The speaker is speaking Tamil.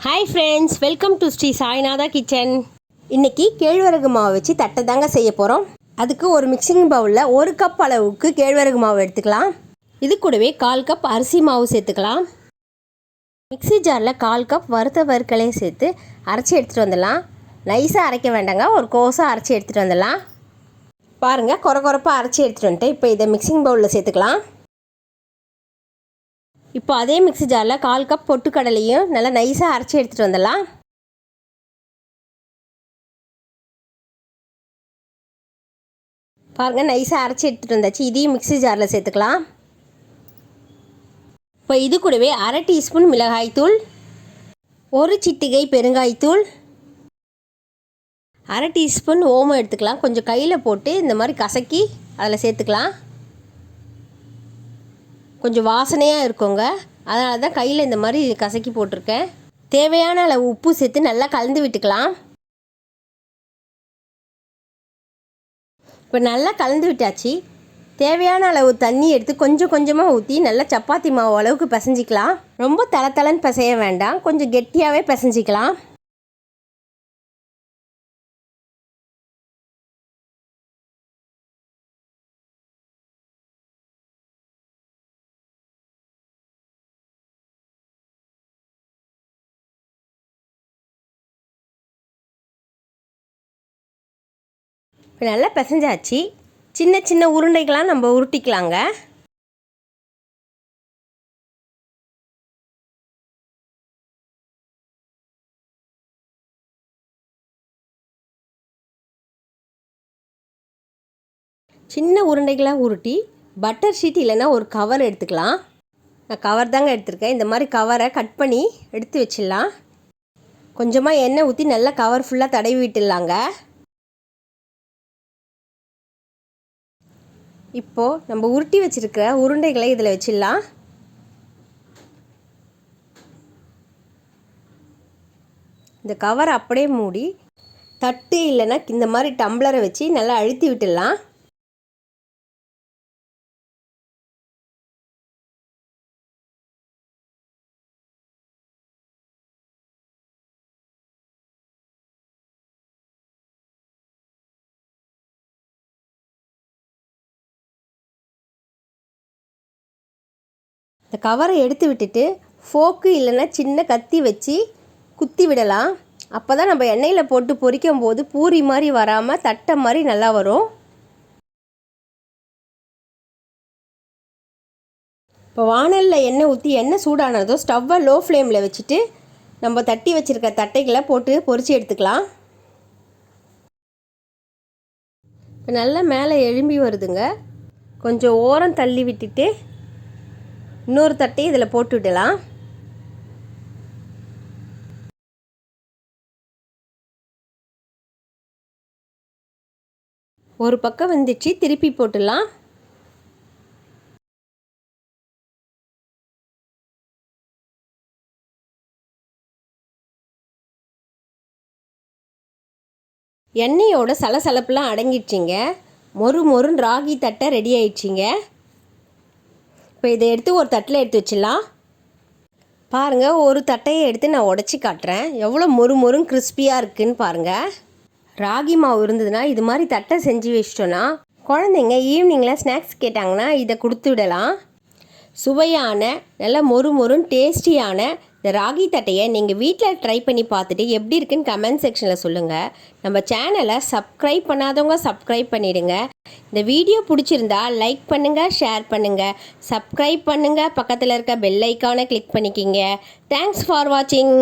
Hi friends, welcome to Shri Sainatha kitchen. இன்றைக்கி கேழ்வரகு மாவு வச்சு தட்டை தாங்க செய்ய போகிறோம். அதுக்கு ஒரு மிக்சிங் பவுலில் 1 கப் அளவுக்கு கேழ்வரகு மாவு எடுத்துக்கலாம். இது கூடவே 1/4 கப் அரிசி மாவு சேர்த்துக்கலாம். மிக்சி ஜாரில் 1/4 கப் வறுத்த வறுக்கலையை சேர்த்து அரைச்சி எடுத்துகிட்டு வந்துடலாம். நைஸாக அரைக்க வேண்டாங்க, ஒரு கோஸாக அரைச்சி எடுத்துகிட்டு வந்துடலாம். பாருங்கள், கொரப்பாக அரைச்சி எடுத்துகிட்டு வந்துட்டு இப்போ இதை மிக்சிங் பவுலில் சேர்த்துக்கலாம். இப்போ அதே மிக்ஸி ஜாரில் 1/4 கப் பொட்டுக்கடலையும் நல்லா நைஸாக அரைச்சி எடுத்துகிட்டு வந்துடலாம். பாருங்கள், நைஸாக அரைச்சி எடுத்துகிட்டு வந்தாச்சு. இதையும் மிக்ஸி ஜாரில் சேர்த்துக்கலாம். இப்போ இது கூடவே 1/2 டீஸ்பூன் மிளகாய்த்தூள், 1 சிட்டிகை பெருங்காய்த்தூள், 1/2 டீஸ்பூன் ஓமம் எடுத்துக்கலாம். கொஞ்சம் கையில் போட்டு இந்த மாதிரி கசக்கி அதில் சேர்த்துக்கலாம். கொஞ்சம் வாசனையாக இருக்குங்க, அதனால தான் கையில் இந்த மாதிரி கசக்கி போட்டிருக்கேன். தேவையான அளவு உப்பு சேர்த்து நல்லா கலந்து விட்டுக்கலாம். இப்போ நல்லா கலந்து விட்டாச்சு. தேவையான அளவு தண்ணி எடுத்து கொஞ்சம் கொஞ்சமாக ஊற்றி நல்லா சப்பாத்தி மாவு அளவுக்கு பிசைஞ்சிக்கலாம். ரொம்ப தளன்னு பிசைய வேண்டாம், கொஞ்சம் கெட்டியாகவே பிசைஞ்சிக்கலாம். இப்போ நல்லா பிசைஞ்சாச்சு. சின்ன சின்ன உருண்டைகளாக நம்ம உருட்டிக்கலாங்க. சின்ன உருண்டைகளாக உருட்டி பட்டர் ஷீட் இல்லைன்னா ஒரு கவர் எடுத்துக்கலாம். நான் கவர் தாங்க எடுத்திருக்கேன். இந்த மாதிரி கவரை கட் பண்ணி எடுத்து வச்சிடலாம். கொஞ்சமாக எண்ணெய் ஊற்றி நல்லா கவர் ஃபுல்லாக தடவி விட்டுடலாங்க. இப்போது நம்ம உருட்டி வச்சுருக்கிற உருண்டைகளை இதில் வச்சிடலாம். இந்த கவர் அப்படியே மூடி தட்டு இல்லைன்னா இந்த மாதிரி டம்ளரை வச்சு நல்லா அழுத்தி விட்டுடலாம். இந்த கவரை எடுத்து விட்டுட்டு ஃபோக்கு இல்லைன்னா சின்ன கத்தி வச்சு குத்தி விடலாம். அப்போ தான் நம்ம எண்ணெயில் போட்டு பொரிக்கும் போது பூரி மாதிரி வராமல் தட்டை மாதிரி நல்லா வரும். இப்போ வானலில் எண்ணெய் ஊற்றி எண்ணெய் சூடானதும் ஸ்டவ்வை லோ ஃப்ளேமில் வச்சுட்டு நம்ம தட்டி வச்சுருக்க தட்டைகளை போட்டு பொரித்து எடுத்துக்கலாம். இப்போ நல்லா மேலே எழும்பி வருதுங்க. கொஞ்சம் ஓரம் தள்ளி விட்டுட்டு இன்னொரு தட்டையை இதில் போட்டு விடலாம். ஒரு பக்கம் வந்துச்சு, திருப்பி போட்டுடலாம். எண்ணெயோட சலசலப்புலாம் அடங்கிடுச்சிங்க. மொறுன்னு ராகி தட்டை ரெடி ஆயிடுச்சிங்க. இப்போ இதை எடுத்து ஒரு தட்டில் எடுத்து வச்சிடலாம். பாருங்கள், ஒரு தட்டையை எடுத்து நான் உடச்சி காட்டுறேன். எவ்வளோ மொறுன்னு கிறிஸ்பியாக இருக்குதுன்னு பாருங்கள். ராகி மாவு இருந்ததுன்னா இது மாதிரி தட்டை செஞ்சு வச்சிட்டோன்னா குழந்தைங்க ஈவினிங்கில் ஸ்நாக்ஸ் கேட்டாங்கன்னா இதை கொடுத்து விடலாம். சுவையான நல்ல மொறுன்னு டேஸ்டியான இந்த ராகி தட்டையை நீங்கள் வீட்டில் ட்ரை பண்ணி பார்த்துட்டு எப்படி இருக்குன்னு கமெண்ட் செக்ஷனில் சொல்லுங்கள். நம்ம சேனலை சப்ஸ்கிரைப் பண்ணாதவங்க சப்ஸ்கிரைப் பண்ணிவிடுங்க. இந்த வீடியோ பிடிச்சிருந்தா லைக் பண்ணுங்கள், ஷேர் பண்ணுங்கள், சப்ஸ்கிரைப் பண்ணுங்கள், பக்கத்தில் இருக்க பெல் ஐக்கானை கிளிக் பண்ணிக்கிங்க. தேங்க்ஸ் ஃபார் வாட்சிங்.